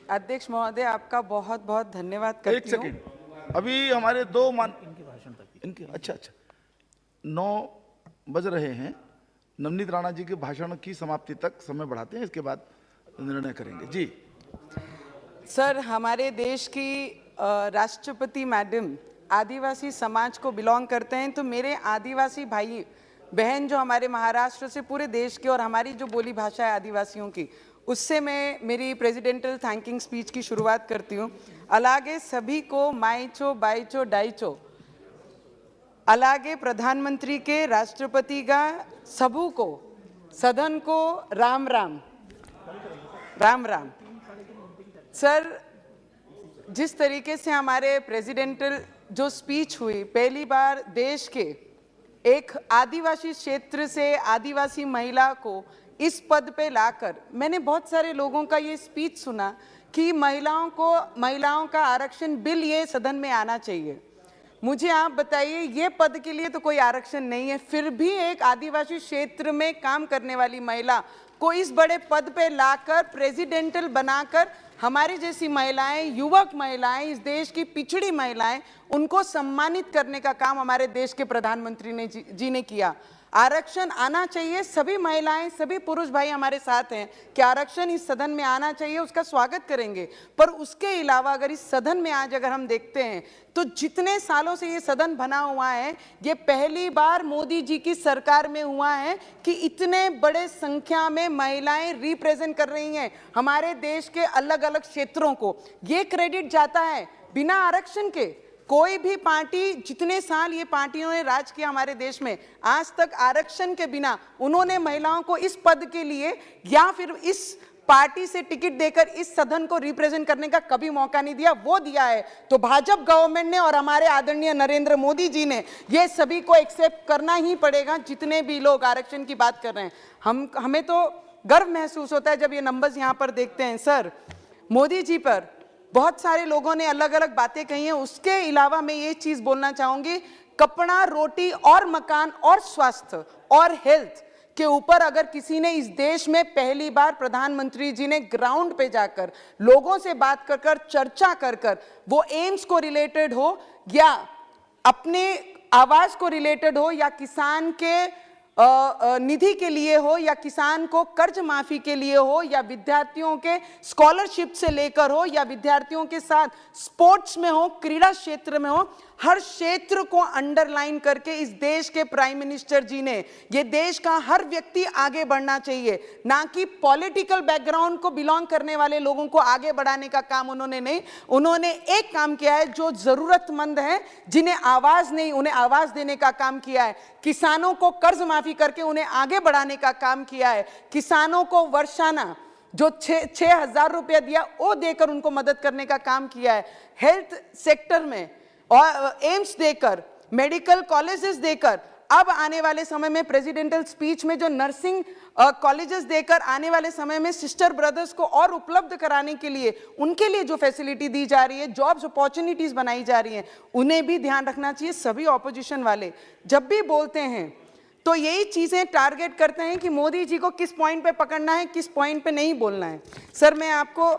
अध्यक्ष महोदय, आपका बहुत बहुत धन्यवाद एक करती हूँ। सेकंड, अभी हमारे दो इनके भाषण तक इनके अच्छा 9 बज रहे हैं। नवनीत राणा जी के भाषण की समाप्ति तक समय बढ़ाते हैं, इसके बाद निर्णय करेंगे। जी सर, हमारे देश की राष्ट्रपति मैडम आदिवासी समाज को बिलोंग करते हैं, तो मेरे आदिवासी भाई बहन जो हमारे महाराष्ट्र से पूरे देश के और हमारी जो बोली भाषा है आदिवासियों की, उससे मैं मेरी प्रेसिडेंटल थैंकिंग स्पीच की शुरुआत करती हूँ। अलागे सभी को माइचो बाइचो डाइचो, अलागे प्रधानमंत्री के राष्ट्रपति का सबू को सदन को राम राम राम राम। सर, जिस तरीके से हमारे प्रेसिडेंटल जो स्पीच हुई, पहली बार देश के एक आदिवासी क्षेत्र से आदिवासी महिला को इस पद पे लाकर, मैंने बहुत सारे लोगों का ये स्पीच सुना कि महिलाओं का आरक्षण बिल ये सदन में आना चाहिए। मुझे आप बताइए, ये पद के लिए तो कोई आरक्षण नहीं है, फिर भी एक आदिवासी क्षेत्र में काम करने वाली महिला को इस बड़े पद पे लाकर प्रेसिडेंटल बनाकर हमारी जैसी महिलाएं, युवक महिलाएं, इस देश की पिछड़ी महिलाएं, उनको सम्मानित करने का काम हमारे देश के प्रधानमंत्री ने जी ने किया। आरक्षण आना चाहिए, सभी महिलाएं, सभी पुरुष भाई हमारे साथ हैं कि आरक्षण इस सदन में आना चाहिए, उसका स्वागत करेंगे। पर उसके अलावा अगर इस सदन में आज अगर हम देखते हैं तो जितने सालों से ये सदन बना हुआ है, ये पहली बार मोदी जी की सरकार में हुआ है कि इतने बड़े संख्या में महिलाएं रिप्रेजेंट कर रही हैं हमारे देश के अलग अलग क्षेत्रों को। ये क्रेडिट जाता है बिना आरक्षण के। कोई भी पार्टी, जितने साल ये पार्टियों ने राज किया हमारे देश में, आज तक आरक्षण के बिना उन्होंने महिलाओं को इस पद के लिए या फिर इस पार्टी से टिकट देकर इस सदन को रिप्रेजेंट करने का कभी मौका नहीं दिया। वो दिया है तो भाजपा गवर्नमेंट ने और हमारे आदरणीय नरेंद्र मोदी जी ने, ये सभी को एक्सेप्ट करना ही पड़ेगा। जितने भी लोग आरक्षण की बात कर रहे हैं, हमें तो गर्व महसूस होता है जब ये नंबर्स यहाँ पर देखते हैं। सर, मोदी जी पर बहुत सारे लोगों ने अलग अलग बातें कही हैं, उसके अलावा मैं ये चीज बोलना चाहूंगी, कपड़ा, रोटी और मकान और स्वास्थ्य और हेल्थ के ऊपर अगर किसी ने इस देश में पहली बार प्रधानमंत्री जी ने ग्राउंड पे जाकर लोगों से बात कर कर चर्चा कर कर, वो एम्स को रिलेटेड हो या अपने आवास को रिलेटेड हो या किसान के निधि के लिए हो या किसान को कर्ज माफी के लिए हो या विद्यार्थियों के स्कॉलरशिप से लेकर हो या विद्यार्थियों के साथ स्पोर्ट्स में हो, क्रीड़ा क्षेत्र में हो, हर क्षेत्र को अंडरलाइन करके इस देश के प्राइम मिनिस्टर जी ने, ये देश का हर व्यक्ति आगे बढ़ना चाहिए, ना कि पॉलिटिकल बैकग्राउंड को बिलोंग करने वाले लोगों को आगे बढ़ाने का काम उन्होंने नहीं। उन्होंने एक काम किया है, जो जरूरतमंद है, जिन्हें आवाज नहीं, उन्हें आवाज देने का काम किया है। किसानों को कर्ज माफी करके उन्हें आगे बढ़ाने का काम किया है। किसानों को वर्षाना जो 6,000 रुपया दिया वो देकर उनको मदद करने का काम किया है। हेल्थ सेक्टर में और एम्स देकर, मेडिकल कॉलेजेस देकर, अब आने वाले समय में प्रेसिडेंटल स्पीच में जो नर्सिंग कॉलेजेस देकर आने वाले समय में सिस्टर ब्रदर्स को और उपलब्ध कराने के लिए, उनके लिए जो फैसिलिटी दी जा रही है, जॉब्स अपॉर्चुनिटीज बनाई जा रही हैं, उन्हें भी ध्यान रखना चाहिए। सभी ऑपोजिशन वाले जब भी बोलते हैं तो यही चीजें टारगेट करते हैं कि मोदी जी को किस पॉइंट पे पकड़ना है, किस पॉइंट पे नहीं बोलना है। सर, मैं आपको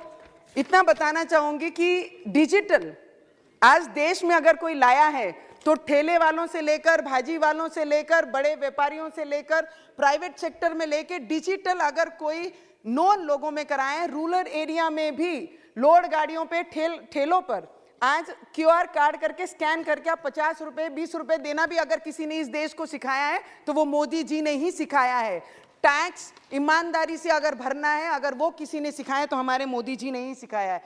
इतना बताना चाहूंगी कि डिजिटल आज देश में अगर कोई लाया है तो ठेले वालों से लेकर, भाजी वालों से लेकर, बड़े व्यापारियों से लेकर, प्राइवेट सेक्टर में लेकर डिजिटल अगर कोई नॉन लोगों में कराए, रूरल एरिया में भी लोड गाड़ियों पे, ठेलों पर आज QR कार्ड करके स्कैन करके आप 50 रुपए 20 रुपए देना भी अगर किसी ने इस देश को सिखाया है तो वो मोदी जी ने ही सिखाया है। टैक्स ईमानदारी से अगर भरना है, अगर वो किसी ने सिखाया तो हमारे मोदी जी ने ही सिखाया है।